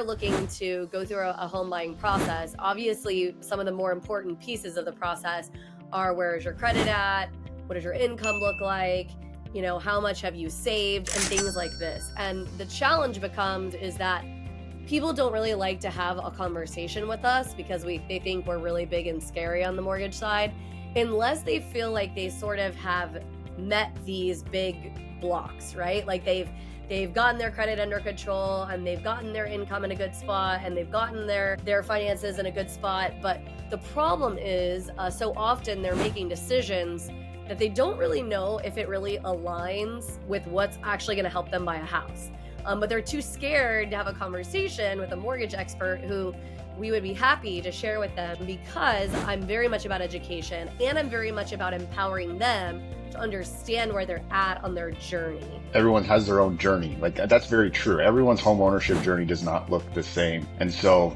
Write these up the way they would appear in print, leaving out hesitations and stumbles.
are looking to go through a home buying process, obviously some of the more important pieces of the process are: where is your credit at? What does your income look like? How much have you saved, and things like this. And the challenge becomes is that people don't really like to have a conversation with us because they think we're really big and scary on the mortgage side, unless they feel like they sort of have met these big blocks, right? Like they've gotten their credit under control, and they've gotten their income in a good spot, and they've gotten their finances in a good spot. But the problem is, so often they're making decisions that they don't really know if it really aligns with what's actually going to help them buy a house. But they're too scared to have a conversation with a mortgage expert who we would be happy to share with them, because I'm very much about education, and I'm very much about empowering them to understand where they're at on their journey. Everyone has their own journey. Like, that's very true. Everyone's home ownership journey does not look the same. And so,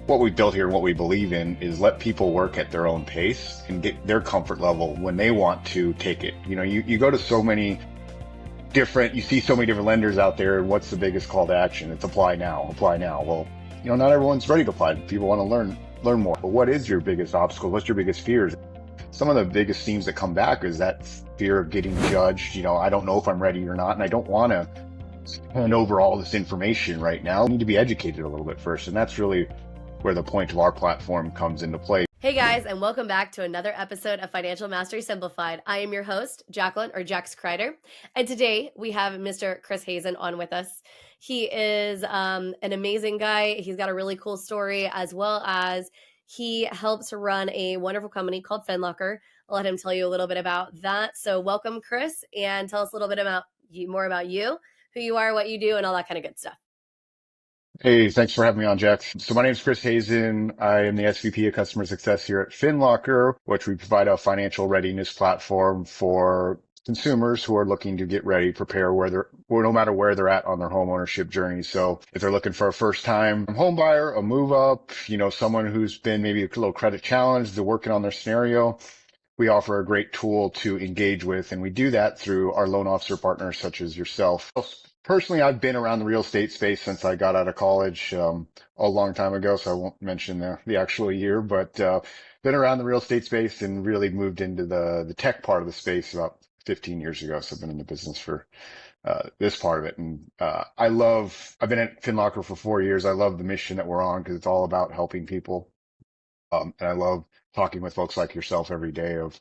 what we built here and what we believe in is let people work at their own pace and get their comfort level when they want to take it. You go to so many you see so many different lenders out there, and what's the biggest call to action? It's apply now. Well, not everyone's ready to apply. People want to learn more. But what is your biggest obstacle? What's your biggest fears? Some of the biggest themes that come back is that fear of getting judged. I don't know if I'm ready or not, and I don't want to hand over all this information right now. I need to be educated a little bit first, and that's really where the point of our platform comes into play. Hey guys, and welcome back to another episode of Financial Mastery Simplified. I am your host, Jacqueline, or Jax Crider, and today we have Mr. Chris Hazen on with us. He is an amazing guy. He's got a really cool story, as well as he helps run a wonderful company called FinLocker. I'll let him tell you a little bit about that. So welcome, Chris, and tell us a little bit more about you, who you are, what you do, and all that kind of good stuff. Hey, thanks for having me on, Jax. So my name is Chris Hazen. I am the SVP of Customer Success here at FinLocker, which we provide a financial readiness platform for consumers who are looking to get ready, prepare no matter where they're at on their home ownership journey. So if they're looking for a first-time home buyer, a move up, someone who's been maybe a little credit challenged, they're working on their scenario, we offer a great tool to engage with, and we do that through our loan officer partners such as yourself. Personally, I've been around the real estate space since I got out of college a long time ago, so I won't mention the actual year, but been around the real estate space and really moved into the tech part of the space about 15 years ago. So I've been in the business for this part of it. And I've been at FinLocker for 4 years. I love the mission that we're on because it's all about helping people. And I love talking with folks like yourself every day of,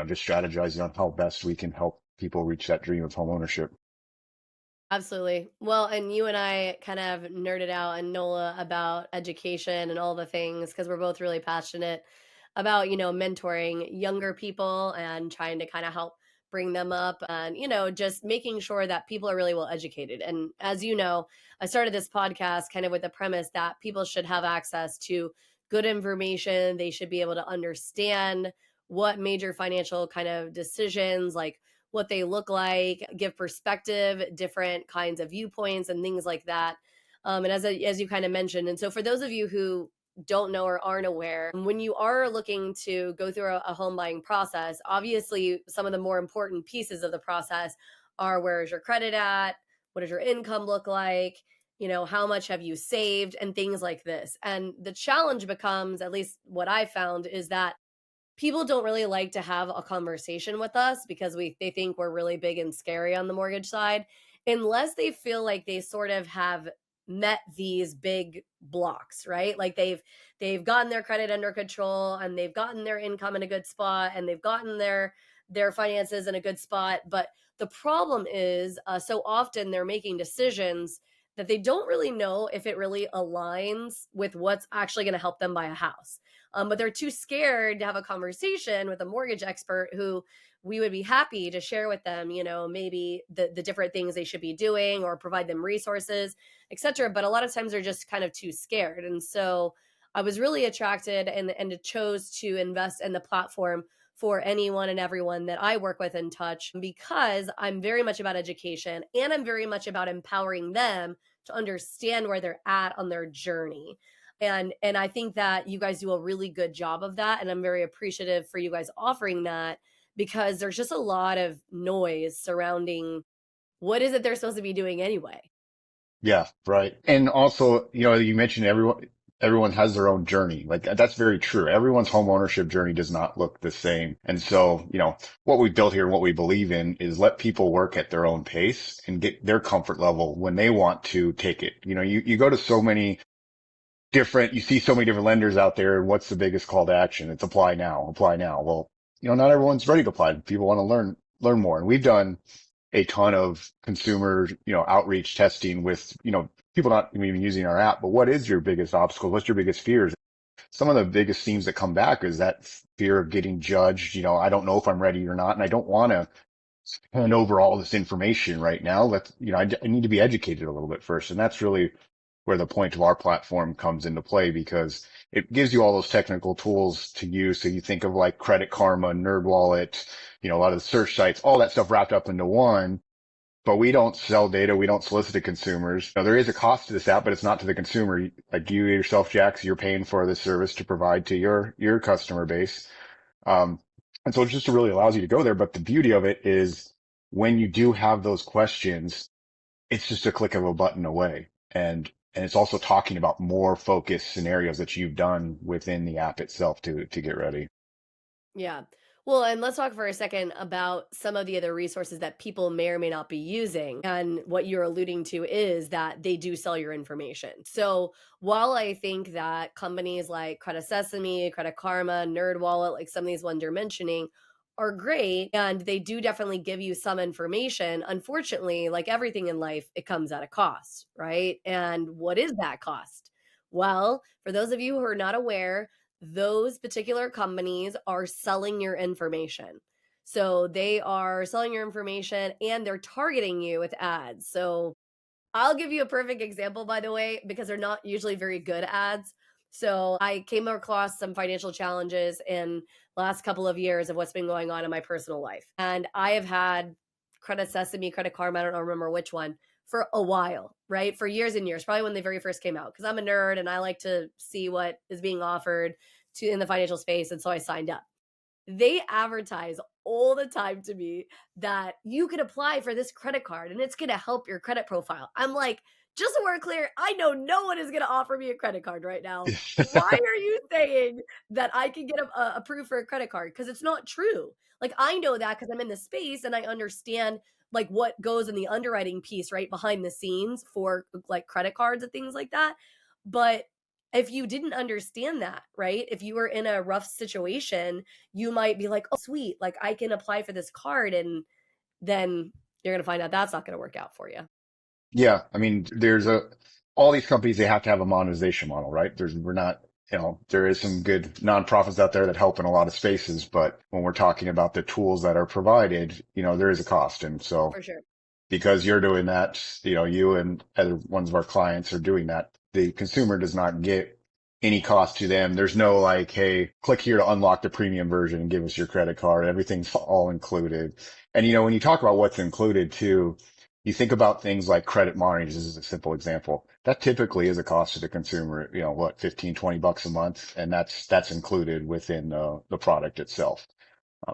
just strategizing on how best we can help people reach that dream of home ownership. Absolutely. Well, and you and I kind of nerded out and NOLA about education and all the things, because we're both really passionate about, mentoring younger people and trying to kind of help bring them up, and, just making sure that people are really well educated. And as you know, I started this podcast kind of with the premise that people should have access to good information. They should be able to understand what major financial kind of decisions, like what they look like, give perspective, different kinds of viewpoints and things like that. And as you kind of mentioned, and so for those of you who don't know or aren't aware, when you are looking to go through a home buying process, obviously some of the more important pieces of the process are: where is your credit at? What does your income look like? How much have you saved, and things like this. And the challenge becomes, at least what I found, is that people don't really like to have a conversation with us because they think we're really big and scary on the mortgage side, unless they feel like they sort of have met these big blocks, right? Like they've gotten their credit under control, and they've gotten their income in a good spot, and they've gotten their finances in a good spot. But the problem is, so often they're making decisions that they don't really know if it really aligns with what's actually going to help them buy a house. But they're too scared to have a conversation with a mortgage expert who we would be happy to share with them, maybe the different things they should be doing, or provide them resources, etc. But a lot of times they're just kind of too scared. And so I was really attracted and chose to invest in the platform for anyone and everyone that I work with and touch, because I'm very much about education, and I'm very much about empowering them to understand where they're at on their journey. And I think that you guys do a really good job of that. And I'm very appreciative for you guys offering that, because there's just a lot of noise surrounding what is it they're supposed to be doing anyway. Yeah, right. And also, you mentioned everyone has their own journey. Like that's very true. Everyone's home ownership journey does not look the same. And so, what we built here and what we believe in is let people work at their own pace and get their comfort level when they want to take it. You go to so many you see so many different lenders out there, and what's the biggest call to action? It's apply now, apply now. Well, not everyone's ready to apply. People want to learn more. And we've done a ton of consumer, outreach testing with, people not even using our app, but what is your biggest obstacle? What's your biggest fears? Some of the biggest themes that come back is that fear of getting judged. I don't know if I'm ready or not, and I don't want to hand over all this information right now. I need to be educated a little bit first. And that's really where the point of our platform comes into play because it gives you all those technical tools to use. So you think of like Credit Karma, NerdWallet, a lot of the search sites, all that stuff wrapped up into one. But we don't sell data. We don't solicit to consumers. Now, there is a cost to this app, but it's not to the consumer. Like you yourself, Jax, you're paying for this service to provide to your customer base. Um, and so it just really allows you to go there. But the beauty of it is when you do have those questions, it's just a click of a button away. And it's also talking about more focused scenarios that you've done within the app itself to get ready. Yeah. Well, and let's talk for a second about some of the other resources that people may or may not be using. And what you're alluding to is that they do sell your information. So while I think that companies like Credit Sesame, Credit Karma, NerdWallet, like some of these ones you're mentioning, are great and they do definitely give you some information. Unfortunately, like everything in life, it comes at a cost, right? And what is that cost? Well, for those of you who are not aware, those particular companies are selling your information. So they are selling your information and they're targeting you with ads. So I'll give you a perfect example, by the way, because they're not usually very good ads. So I came across some financial challenges in last couple of years of what's been going on in my personal life. And I have had Credit Sesame, Credit Karma, I don't remember which one, for a while, right? For years and years, probably when they very first came out, because I'm a nerd and I like to see what is being offered to in the financial space. And so I signed up. They advertise all the time to me that you could apply for this credit card and it's going to help your credit profile. I'm like, just so we're clear, I know no one is going to offer me a credit card right now. Why are you saying that I can get approved for a credit card? Because it's not true. Like, I know that because I'm in the space and I understand like what goes in the underwriting piece right behind the scenes for like credit cards and things like that. But if you didn't understand that, right? If you were in a rough situation, you might be like, "Oh, sweet, like I can apply for this card," and then you're gonna find out that's not gonna work out for you. Yeah. I mean, all these companies, they have to have a monetization model, right? We're not, there is some good nonprofits out there that help in a lot of spaces, but when we're talking about the tools that are provided, there is a cost. And so For sure. because you're doing that, you and other ones of our clients are doing that. The consumer does not get any cost to them. There's no like, hey, click here to unlock the premium version and give us your credit card. Everything's all included. And when you talk about what's included too, you think about things like credit monitoring. This is a simple example. That typically is a cost to the consumer, what, 15, $20 a month. And that's included within the product itself.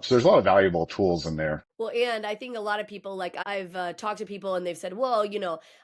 So there's a lot of valuable tools in there. Well, and I think a lot of people, like I've talked to people and they've said, well,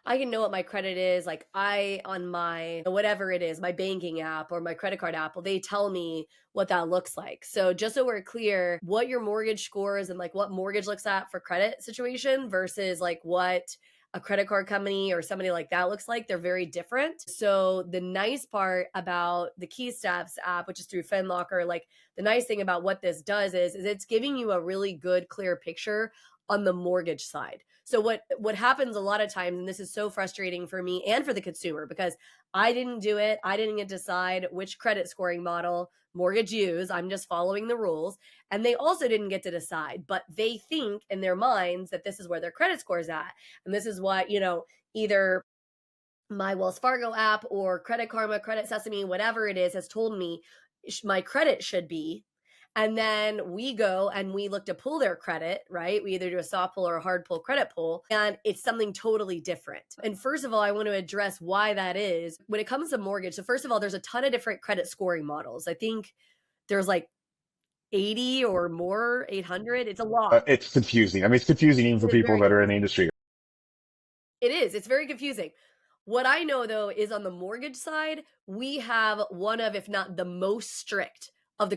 I can know what my credit is. Like I, on my, whatever it is, my banking app or my credit card app, well, they tell me what that looks like. So just so we're clear, what your mortgage scores and like what mortgage looks at for credit situation versus like what a credit card company or somebody like that looks like, they're very different. So the nice part about the Key Steps app, which is through FinLocker, like the nice thing about what this does is it's giving you a really good, clear picture on the mortgage side. So what happens a lot of times, and this is so frustrating for me and for the consumer because I didn't do it. I didn't get to decide which credit scoring model mortgage use. I'm just following the rules. And they also didn't get to decide, but they think in their minds that this is where their credit score is at. And this is what, either my Wells Fargo app or Credit Karma, Credit Sesame, whatever it is, has told me my credit should be. And then we go and we look to pull their credit, right? We either do a soft pull or a hard pull credit pull, and it's something totally different. And first of all, I want to address why that is. When it comes to mortgage, so first of all, there's a ton of different credit scoring models. I think there's like 80 or more, 800. It's a lot. It's confusing. I mean, it's confusing even for It's people very that are in the confusing. industry. It is. It's very confusing. What I know though is on the mortgage side, we have one of, if not the most strict of the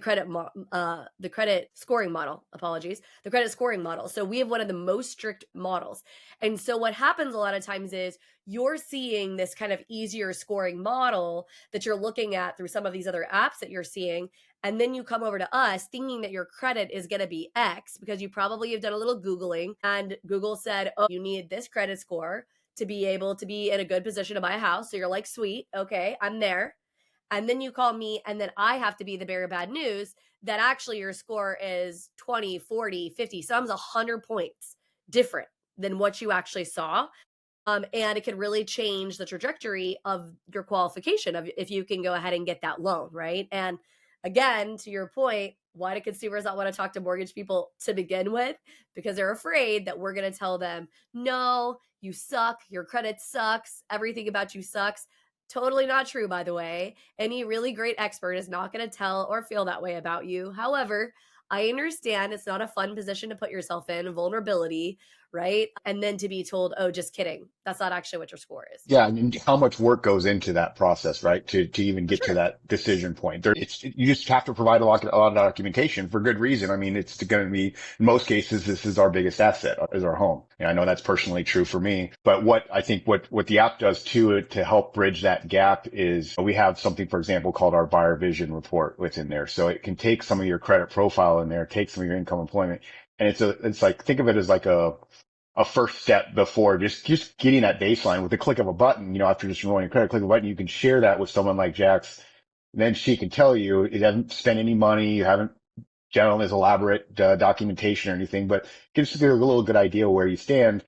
credit scoring model. Apologies, the credit scoring model. So we have one of the most strict models, and so what happens a lot of times is you're seeing this kind of easier scoring model that you're looking at through some of these other apps that you're seeing, and then you come over to us thinking that your credit is going to be X because you probably have done a little googling and Google said, "Oh, you need this credit score to be able to be in a good position to buy a house." So you're like, sweet, okay, I'm there. And then you call me, and then I have to be the bearer of bad news that actually your score is 20, 40, 50, sometimes 100 points different than what you actually saw. And it can really change the trajectory of your qualification of if you can go ahead and get that loan, right? And again, to your point, why do consumers not want to talk to mortgage people to begin with? Because they're afraid that we're going to tell them, no, you suck, your credit sucks, everything about you sucks. Totally not true, by the way. Any really great expert is not going to tell or feel that way about you. However, I understand it's not a fun position to put yourself in, vulnerability, right? And then to be told, "Oh, just kidding. That's not actually what your score is." Yeah, and how much work goes into that process, right? To even For get to sure. that decision point. You just have to provide a lot of documentation for good reason. I mean, it's going to be, in most cases, this is our biggest asset is our home. And I know that's personally true for me, but what the app does too, to help bridge that gap is we have something, for example, called our buyer vision report within there. So it can take some of your credit profile in there, take some of your income employment. And it's like, think of it as like a first step before just getting that baseline with the click of a button. After just rolling your credit, click of a button, you can share that with someone like Jax. And then she can tell you you haven't spent any money, you haven't done this elaborate documentation or anything, but gives you a little good idea where you stand.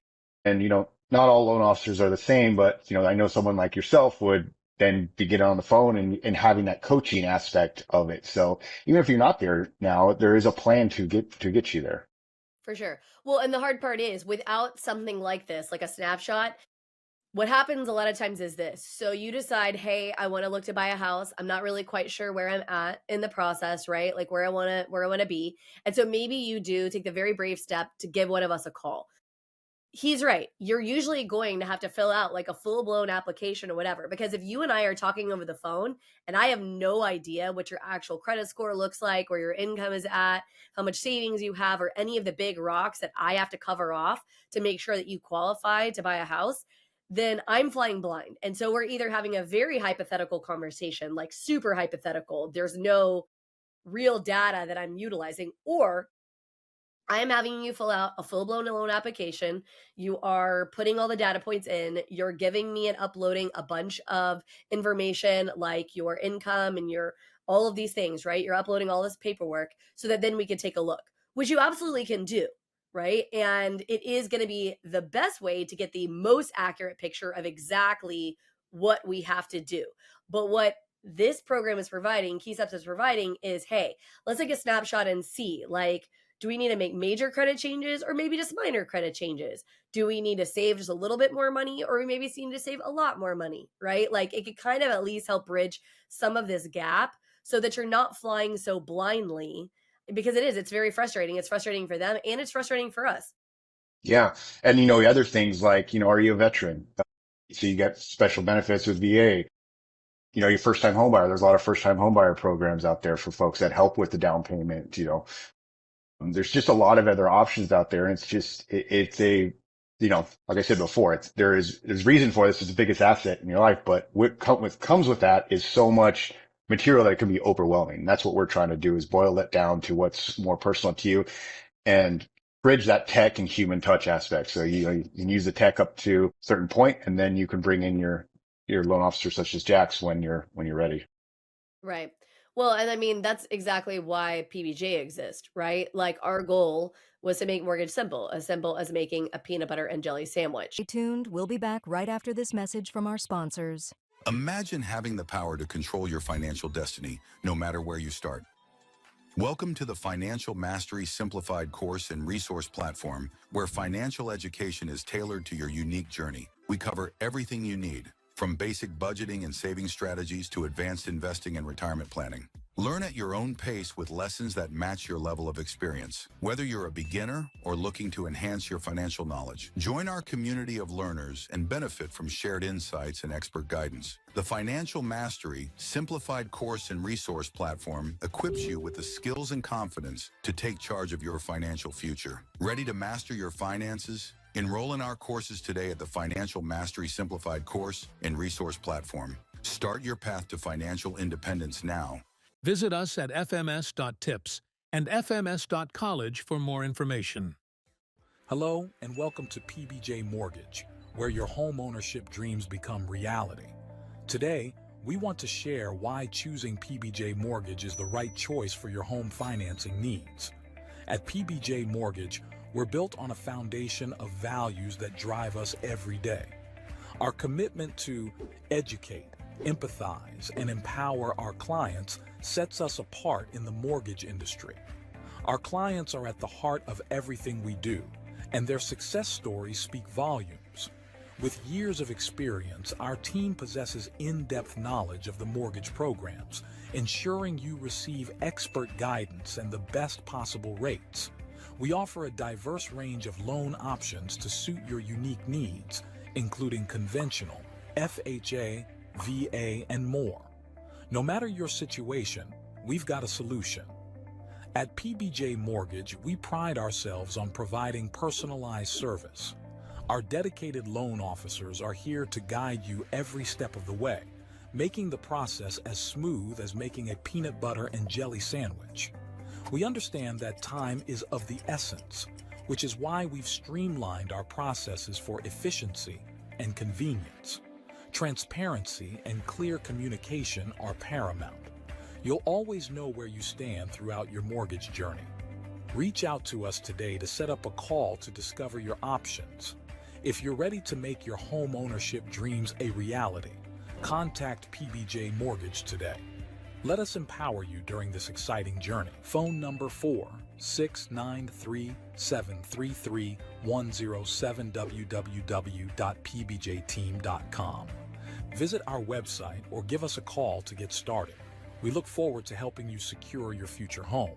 And not all loan officers are the same, but I know someone like yourself would then be getting on the phone and having that coaching aspect of it. So even if you're not there now, there is a plan to get you there. For sure. Well, and the hard part is without something like this, like a snapshot, what happens a lot of times is this. So you decide, "Hey, I want to look to buy a house. I'm not really quite sure where I'm at in the process, right? Like where I want to be." And so maybe you do take the very brave step to give one of us a call. He's right. You're usually going to have to fill out like a full blown application or whatever. Because if you and I are talking over the phone and I have no idea what your actual credit score looks like, where your income is at, how much savings you have, or any of the big rocks that I have to cover off to make sure that you qualify to buy a house, then I'm flying blind. And so we're either having a very hypothetical conversation, like super hypothetical, there's no real data that I'm utilizing, or I am having you fill out a full blown loan application. You are putting all the data points in. You're giving me and uploading a bunch of information like your income and your all of these things, right? You're uploading all this paperwork so that then we can take a look, which you absolutely can do, right? And it is going to be the best way to get the most accurate picture of exactly what we have to do. But what this program is providing, KeySteps is providing, is hey, let's take a snapshot and see like, do we need to make major credit changes or maybe just minor credit changes? Do we need to save just a little bit more money or we maybe seem to save a lot more money, right? Like it could kind of at least help bridge some of this gap so that you're not flying so blindly because it's very frustrating. It's frustrating for them and it's frustrating for us. Yeah. And other things like, are you a veteran? So you get special benefits with VA. Your first time home buyer. There's a lot of first time home buyer programs out there for folks that help with the down payment. There's just a lot of other options out there. And it's just, it's a, like I said before, there's reason for this. It's the biggest asset in your life, but what comes with that is so much material that it can be overwhelming. That's what we're trying to do is boil it down to what's more personal to you and bridge that tech and human touch aspect. So you can use the tech up to a certain point, and then you can bring in your loan officer such as Jax when you're ready. Right. Well, and I mean, that's exactly why PBJ exists, right? Like our goal was to make mortgage simple as making a peanut butter and jelly sandwich. Stay tuned. We'll be back right after this message from our sponsors. Imagine having the power to control your financial destiny, no matter where you start. Welcome to the Financial Mastery Simplified course and resource platform, where financial education is tailored to your unique journey. We cover everything you need, from basic budgeting and saving strategies to advanced investing and retirement planning. Learn at your own pace with lessons that match your level of experience. Whether you're a beginner or looking to enhance your financial knowledge, join our community of learners and benefit from shared insights and expert guidance. The Financial Mastery Simplified course and resource platform equips you with the skills and confidence to take charge of your financial future. Ready to master your finances? Enroll in our courses today at the Financial Mastery Simplified course and resource platform. Start your path to financial independence now. Visit us at fms.tips and fms.college for more information. Hello and welcome to PBJ Mortgage, where your home ownership dreams become reality. Today, we want to share why choosing PBJ Mortgage is the right choice for your home financing needs. At PBJ Mortgage, we're built on a foundation of values that drive us every day. Our commitment to educate, empathize, and empower our clients sets us apart in the mortgage industry. Our clients are at the heart of everything we do, and their success stories speak volumes. With years of experience, our team possesses in-depth knowledge of the mortgage programs, ensuring you receive expert guidance and the best possible rates. We offer a diverse range of loan options to suit your unique needs, including conventional, FHA, VA, and more. No matter your situation, we've got a solution. At PBJ Mortgage, we pride ourselves on providing personalized service. Our dedicated loan officers are here to guide you every step of the way, making the process as smooth as making a peanut butter and jelly sandwich. We understand that time is of the essence, which is why we've streamlined our processes for efficiency and convenience. Transparency and clear communication are paramount. You'll always know where you stand throughout your mortgage journey. Reach out to us today to set up a call to discover your options. If you're ready to make your home ownership dreams a reality, contact PBJ Mortgage today. Let us empower you during this exciting journey. Phone number 4-693-733-107 www.pbjteam.com. Visit our website or give us a call to get started. We look forward to helping you secure your future home.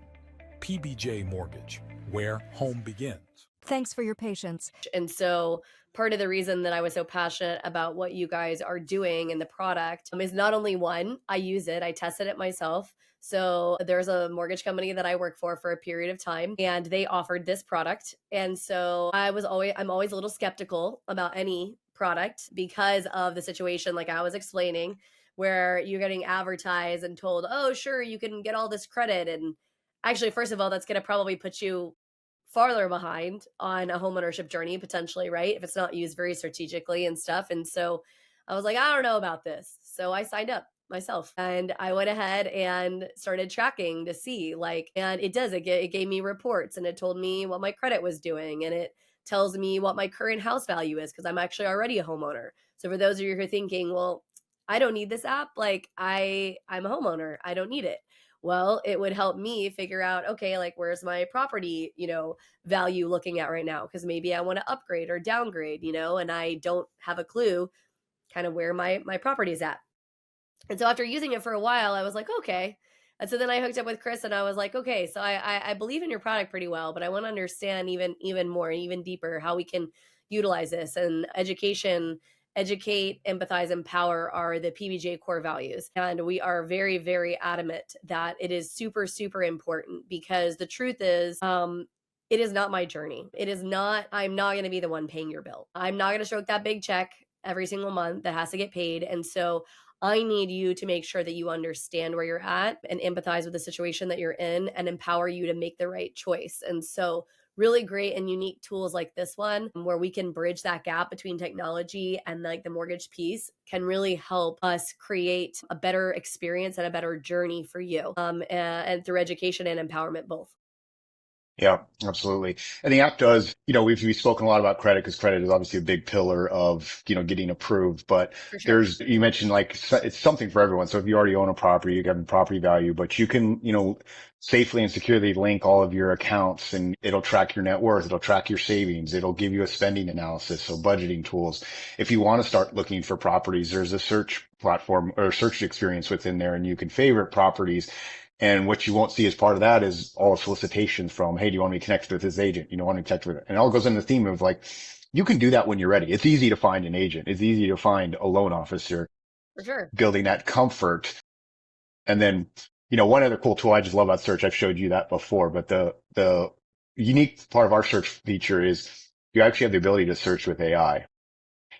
PBJ Mortgage, where home begins. Thanks for your patience. And so part of the reason that I was so passionate about what you guys are doing in the product is not only one, I use it, I tested it myself. So there's a mortgage company that I work for a period of time, and they offered this product. And so I'm always a little skeptical about any product because of the situation, like I was explaining, where you're getting advertised and told, oh, sure, you can get all this credit. And actually, first of all, that's going to probably put you farther behind on a homeownership journey, potentially, right? If it's not used very strategically and stuff. And so I was like, I don't know about this. So I signed up myself and I went ahead and started tracking to see and it gave me reports and it told me what my credit was doing. And it tells me what my current house value is because I'm actually already a homeowner. So for those of you who are thinking, well, I don't need this app. I'm a homeowner. I don't need it. Well, it would help me figure out, okay, where's my property, value looking at right now? Because maybe I want to upgrade or downgrade, and I don't have a clue kind of where my property is at. And so after using it for a while, I was like, okay. And so then I hooked up with Chris and I was like, okay, so I believe in your product pretty well, but I want to understand even more, even deeper how we can utilize this. And educate, empathize, empower are the PBJ core values. And we are very, very adamant that it is super, super important because the truth is, it is not my journey. I'm not going to be the one paying your bill. I'm not going to stroke that big check every single month that has to get paid. And so I need you to make sure that you understand where you're at and empathize with the situation that you're in and empower you to make the right choice. And so really great and unique tools like this one, where we can bridge that gap between technology and the mortgage piece, can really help us create a better experience and a better journey for you, and through education and empowerment both. Yeah, absolutely. And the app does, we've spoken a lot about credit because credit is obviously a big pillar of, getting approved, but For sure. you mentioned it's something for everyone. So if you already own a property, you have property value, but you can, safely and securely link all of your accounts and it'll track your net worth. It'll track your savings. It'll give you a spending analysis. So budgeting tools. If you want to start looking for properties, there's a search platform or search experience within there and you can favorite properties. And what you won't see as part of that is all solicitations from, hey, do you want me to connect with this agent? You know, want me to connect with it? And it all goes into the theme of like, you can do that when you're ready. It's easy to find an agent. It's easy to find a loan officer, For sure. building that comfort. And then, you know, one other cool tool I just love about search, I've showed you that before, but the unique part of our search feature is you actually have the ability to search with AI.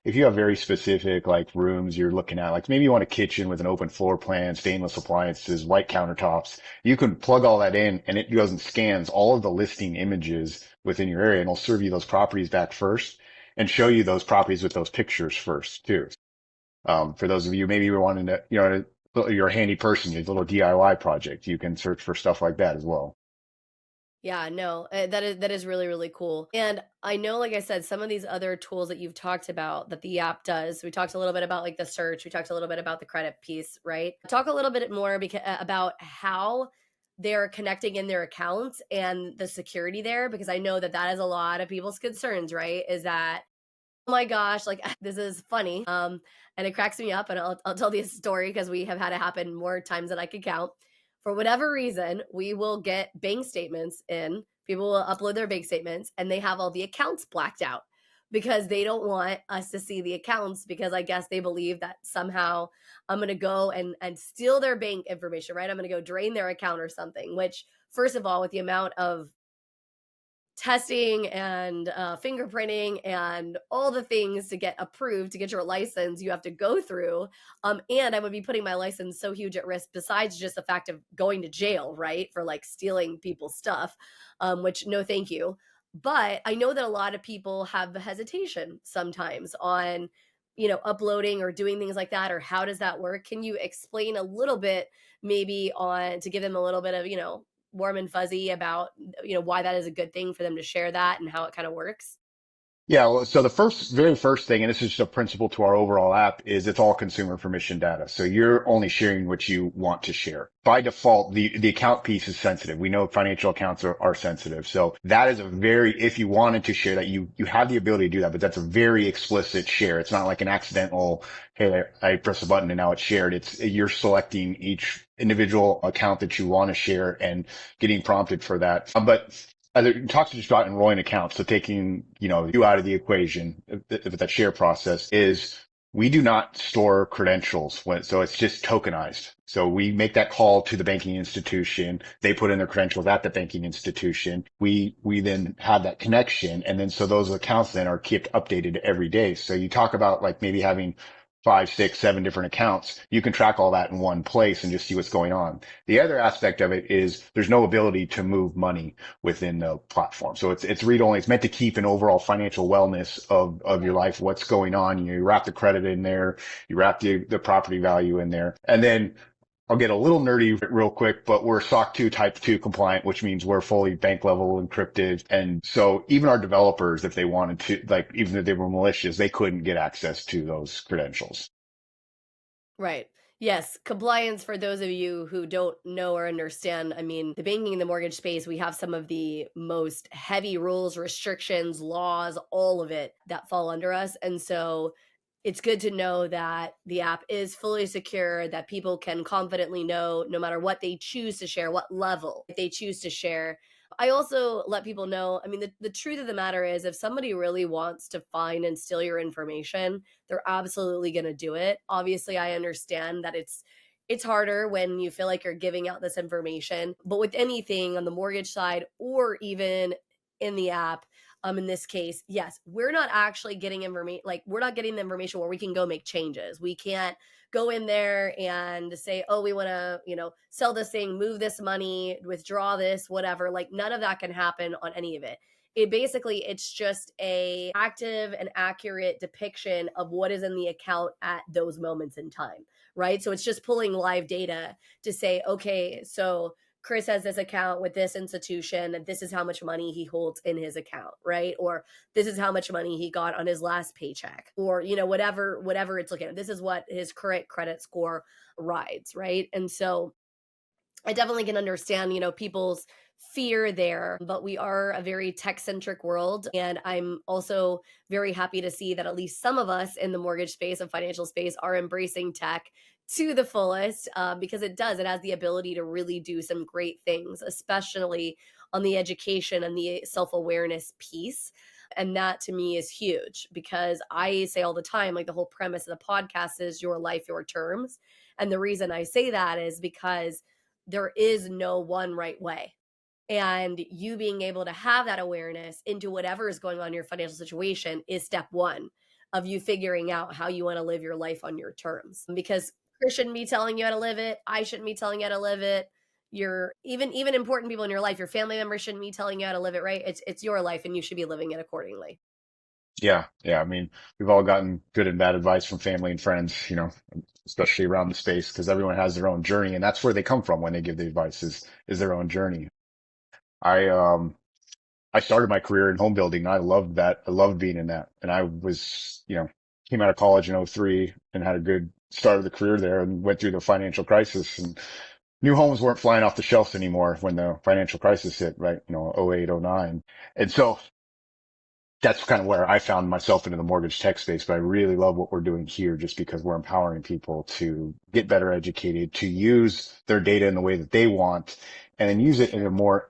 If you have very specific like rooms you're looking at, like maybe you want a kitchen with an open floor plan, stainless appliances, white countertops, you can plug all that in and it goes and scans all of the listing images within your area and it'll serve you those properties back first and show you those properties with those pictures first too. For those of you, maybe you're wanting to, you know, you're a handy person, you have a little DIY project, you can search for stuff like that as well. Yeah, no, that is really, really cool. And I know, like I said, some of these other tools that you've talked about that the app does. We talked a little bit about like the search. We talked a little bit about the credit piece, right? Talk a little bit more about how they're connecting in their accounts and the security there, because I know that that is a lot of people's concerns, right? Is that, oh my gosh, like this is funny. And it cracks me up. And I'll tell this story because we have had it happen more times than I could count. For whatever reason, we will get bank statements in. People will upload their bank statements and they have all the accounts blacked out because they don't want us to see the accounts because I guess they believe that somehow I'm going to go and steal their bank information, right? I'm going to go drain their account or something, which first of all, with the amount of testing and fingerprinting and all the things to get approved to get your license you have to go through, and I would be putting my license so huge at risk besides just the fact of going to jail, right, for like stealing people's stuff, which no thank you. But I know that a lot of people have hesitation sometimes on, you know, uploading or doing things like that, or how does that work? Can you explain a little bit maybe on to give them a little bit of, you know, warm and fuzzy about, you know, why that is a good thing for them to share that and how it kind of works? Yeah, well, so the very first thing, and this is just a principle to our overall app, is it's all consumer permission data. So you're only sharing what you want to share. By default, the account piece is sensitive. We know financial accounts are sensitive. So that is a very, if you wanted to share that, you have the ability to do that, but that's a very explicit share. It's not like an accidental, hey, I press a button and now it's shared. It's you're selecting each individual account that you want to share and getting prompted for that. But it talks just about enrolling accounts. So taking, you know, you out of the equation, if that share process is we do not store credentials so it's just tokenized. So we make that call to the banking institution. They put in their credentials at the banking institution. We then have that connection. And then so those accounts then are kept updated every day. So you talk about like maybe having 5, 6, 7 different accounts. You can track all that in one place and just see what's going on. The other aspect of it is there's no ability to move money within the platform. So it's read only. It's meant to keep an overall financial wellness of your life, what's going on. You wrap the credit in there, you wrap the property value in there. And then I'll get a little nerdy real quick, but we're SOC 2 type 2 compliant, which means we're fully bank level encrypted. And so even our developers, if they wanted to, like, even if they were malicious, they couldn't get access to those credentials. Right. Yes, compliance, for those of you who don't know or understand, I mean, the banking and the mortgage space, we have some of the most heavy rules, restrictions, laws, all of it that fall under us. And so it's good to know that the app is fully secure, that people can confidently know no matter what they choose to share, what level they choose to share. I also let people know, I mean, the truth of the matter is if somebody really wants to find and steal your information, they're absolutely going to do it. Obviously, I understand that it's harder when you feel like you're giving out this information, but with anything on the mortgage side or even in the app, in this case, yes, we're not actually getting information, like we're not getting the information where we can go make changes. We can't go in there and say, oh, we want to, you know, sell this thing, move this money, withdraw this, whatever. Like none of that can happen on any of it. It basically, it's just a active and accurate depiction of what is in the account at those moments in time, right? So it's just pulling live data to say, okay, so Chris has this account with this institution and this is how much money he holds in his account, right? Or this is how much money he got on his last paycheck, or, you know, whatever it's looking at. This is what his current credit score rides, right? And so I definitely can understand, you know, people's fear there, but we are a very tech centric world. And I'm also very happy to see that at least some of us in the mortgage space and financial space are embracing tech to the fullest, because it has the ability to really do some great things, especially on the education and the self-awareness piece. And that to me is huge, because I say all the time, like, the whole premise of the podcast is your life, your terms. And the reason I say that is because there is no one right way. And you being able to have that awareness into whatever is going on in your financial situation is step one of you figuring out how you want to live your life on your terms. Because Chris shouldn't be telling you how to live it. I shouldn't be telling you how to live it. Your even important people in your life, your family members shouldn't be telling you how to live it, right? It's your life and you should be living it accordingly. Yeah. Yeah. I mean, we've all gotten good and bad advice from family and friends, especially around the space, because everyone has their own journey, and that's where they come from when they give the advice is their own journey. I, um, I started my career in home building. And I loved that. I loved being in that. And I was, came out of college in '03 and had a good start of the career there and went through the financial crisis, and new homes weren't flying off the shelves anymore when the financial crisis hit, right? '08, '09. And so that's kind of where I found myself into the mortgage tech space. But I really love what we're doing here just because we're empowering people to get better educated, to use their data in the way that they want, and then use it in a more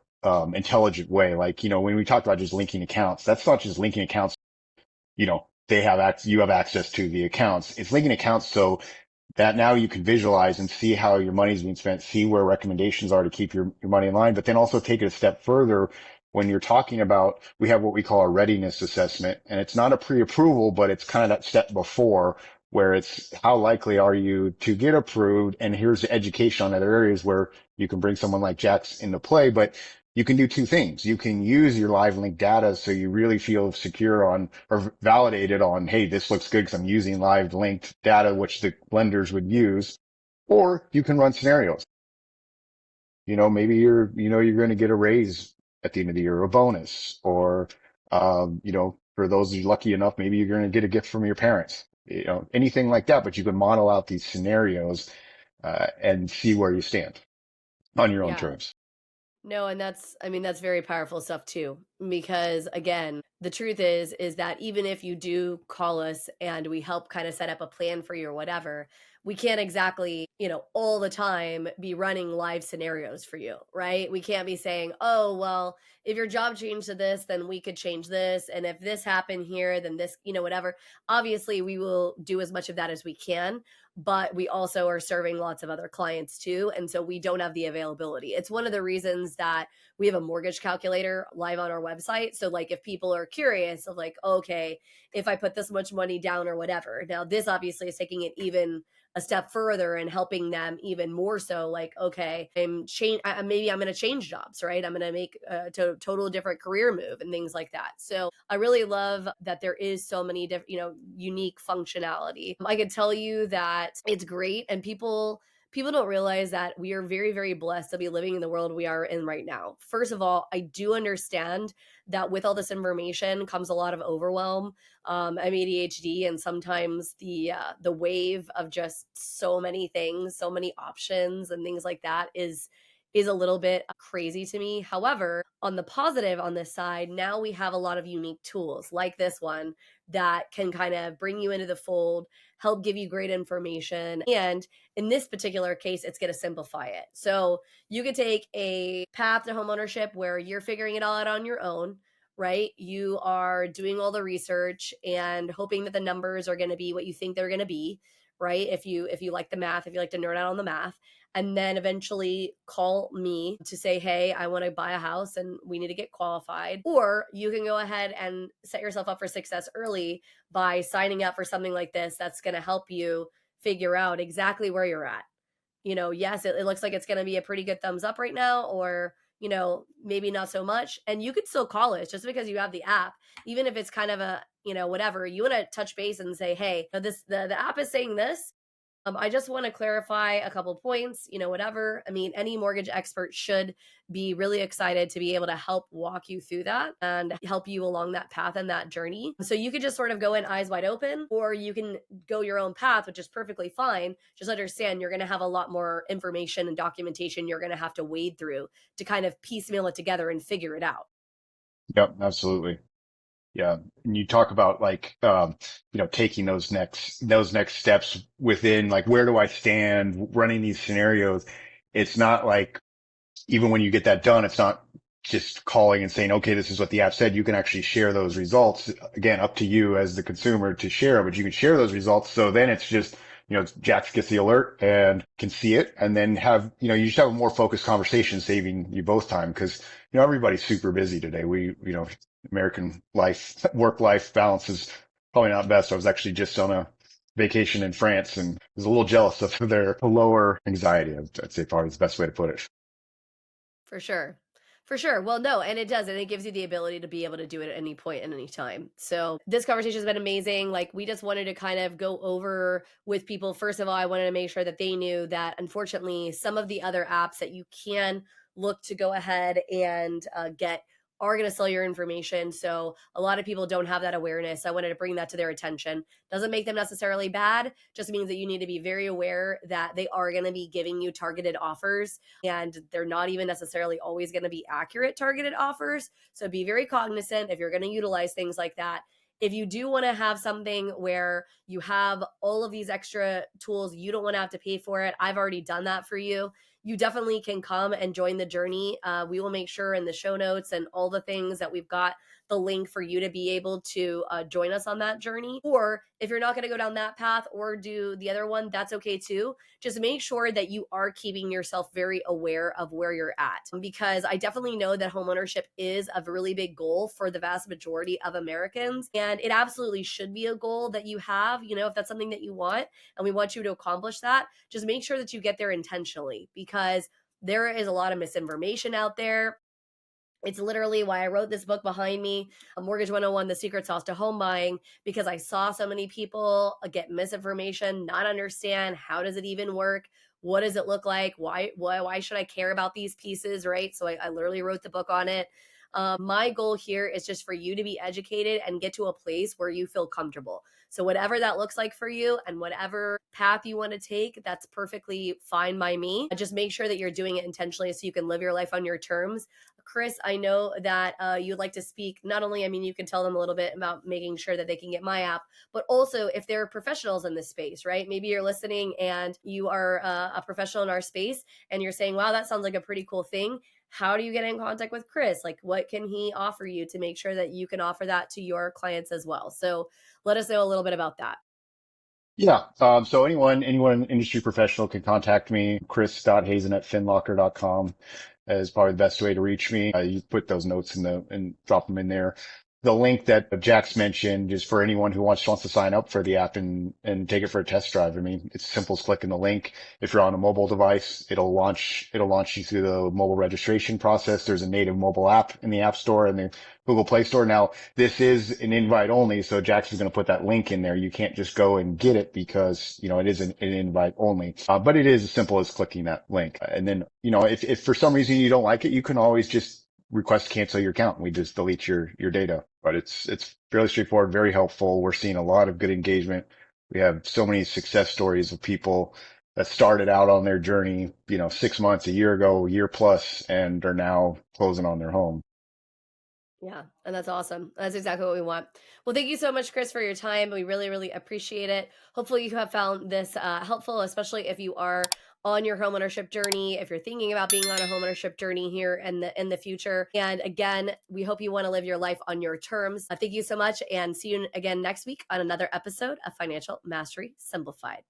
intelligent way. Like, when we talk about just linking accounts, that's not just linking accounts, they have you have access to the accounts. It's linking accounts so that now you can visualize and see how your money is being spent, see where recommendations are to keep your money in line, but then also take it a step further. When you're talking about, we have what we call a readiness assessment, and it's not a pre-approval, but it's kind of that step before, where it's how likely are you to get approved? And here's the education on other areas where you can bring someone like Jax into play. But you can do two things. You can use your live link data so you really feel secure on or validated on, hey, this looks good because I'm using live linked data, which the lenders would use. Or you can run scenarios. Maybe you're going to get a raise at the end of the year, or a bonus, or, for those of you lucky enough, maybe you're going to get a gift from your parents, anything like that. But you can model out these scenarios, and see where you stand on your own Yeah. terms. No, and that's very powerful stuff too. Because again, the truth is that even if you do call us and we help kind of set up a plan for you or whatever, we can't exactly, all the time be running live scenarios for you, right? We can't be saying, oh, well, if your job changed to this, then we could change this. And if this happened here, then this, whatever. Obviously, we will do as much of that as we can, but we also are serving lots of other clients too. And so we don't have the availability. It's one of the reasons that we have a mortgage calculator live on our website. So, like, if people are curious of, like, okay, if I put this much money down or whatever. Now, this obviously is taking it even a step further and helping them even more so, like, okay, maybe I'm going to change jobs, right? I'm going to make a total different career move and things like that. So I really love that there is so many different, unique functionality. I can tell you that it's great, and people don't realize that we are very, very blessed to be living in the world we are in right now. First of all, I do understand that with all this information comes a lot of overwhelm. I'm ADHD, and sometimes the wave of just so many things, so many options, and things like that is a little bit crazy to me. However, on the positive on this side, now we have a lot of unique tools like this one that can kind of bring you into the fold, help give you great information. And in this particular case, it's going to simplify it. So you could take a path to homeownership where you're figuring it all out on your own, right? You are doing all the research and hoping that the numbers are going to be what you think they're going to be, right? If you like the math, if you like to nerd out on the math, and then eventually call me to say, hey, I want to buy a house and we need to get qualified. Or you can go ahead and set yourself up for success early by signing up for something like this that's going to help you figure out exactly where you're at. Yes, it looks like it's going to be a pretty good thumbs up right now, or, maybe not so much. And you could still call it just because you have the app, even if it's kind of a, whatever, you want to touch base and say, hey, the app is saying this. I just want to clarify a couple points, whatever. I mean, any mortgage expert should be really excited to be able to help walk you through that and help you along that path and that journey. So you could just sort of go in eyes wide open, or you can go your own path, which is perfectly fine. Just understand you're going to have a lot more information and documentation you're going to have to wade through to kind of piecemeal it together and figure it out. Yep, absolutely. Yeah. And you talk about like, taking those next steps within like, where do I stand running these scenarios? It's not like, even when you get that done, it's not just calling and saying, okay, this is what the app said. You can actually share those results. Again, up to you as the consumer to share, but you can share those results. So then it's just, Jax gets the alert and can see it, and then you just have a more focused conversation, saving you both time. Cause, everybody's super busy today. American life, work life balance is probably not best. I was actually just on a vacation in France and was a little jealous of their lower anxiety. I'd say probably is the best way to put it. For sure. For sure. Well, no, and it does. And it gives you the ability to be able to do it at any point and any time. So this conversation has been amazing. Like, we just wanted to kind of go over with people. First of all, I wanted to make sure that they knew that unfortunately, some of the other apps that you can look to go ahead and get are going to sell your information. So a lot of people don't have that awareness. I wanted to bring that to their attention. Doesn't make them necessarily bad, just means that you need to be very aware that they are going to be giving you targeted offers, and they're not even necessarily always going to be accurate targeted offers. So be very cognizant if you're going to utilize things like that. If you do want to have something where you have all of these extra tools, you don't want to have to pay for it. I've already done that for you. You definitely can come and join the journey. We will make sure in the show notes and all the things that we've got the link for you to be able to join us on that journey. Or if you're not going to go down that path or do the other one, that's okay too. Just make sure that you are keeping yourself very aware of where you're at, because I definitely know that homeownership is a really big goal for the vast majority of Americans, and it absolutely should be a goal that you have, if that's something that you want and we want you to accomplish that. Just make sure that you get there intentionally, because there is a lot of misinformation out there. It's literally why I wrote this book behind me, Mortgage 101, The Secret Sauce to Home Buying, because I saw so many people get misinformation, not understand how does it even work? What does it look like? Why should I care about these pieces, right? So I literally wrote the book on it. My goal here is just for you to be educated and get to a place where you feel comfortable. So whatever that looks like for you and whatever path you want to take, that's perfectly fine by me. Just make sure that you're doing it intentionally so you can live your life on your terms. Chris, I know that you'd like to speak. Not only, I mean, you can tell them a little bit about making sure that they can get my app, but also if they're professionals in this space, right? Maybe you're listening and you are a professional in our space and you're saying, wow, that sounds like a pretty cool thing. How do you get in contact with Chris? Like, what can he offer you to make sure that you can offer that to your clients as well? So let us know a little bit about that. Yeah. So anyone industry professional can contact me, chris.hazen@finlocker.com is probably the best way to reach me. You put those notes and drop them in there. The link that Jax mentioned is for anyone who wants to sign up for the app and take it for a test drive. I mean, it's simple as clicking the link. If you're on a mobile device, it'll launch you through the mobile registration process. There's a native mobile app in the App Store and the Google Play Store. Now, this is an invite only, so Jax is going to put that link in there. You can't just go and get it because, it is an invite only. But it is as simple as clicking that link. And then, if for some reason you don't like it, you can always just request to cancel your account and we just delete your data. But it's fairly straightforward, very helpful. We're seeing a lot of good engagement. We have so many success stories of people that started out on their journey, 6 months, a year ago, a year plus, and are now closing on their home. Yeah, and that's awesome. That's exactly what we want. Well, thank you so much, Chris, for your time. We really, really appreciate it. Hopefully, you have found this helpful, especially if you are on your homeownership journey, if you're thinking about being on a homeownership journey here in the future. And again, we hope you want to live your life on your terms. Thank you so much, and see you again next week on another episode of Financial Mastery Simplified.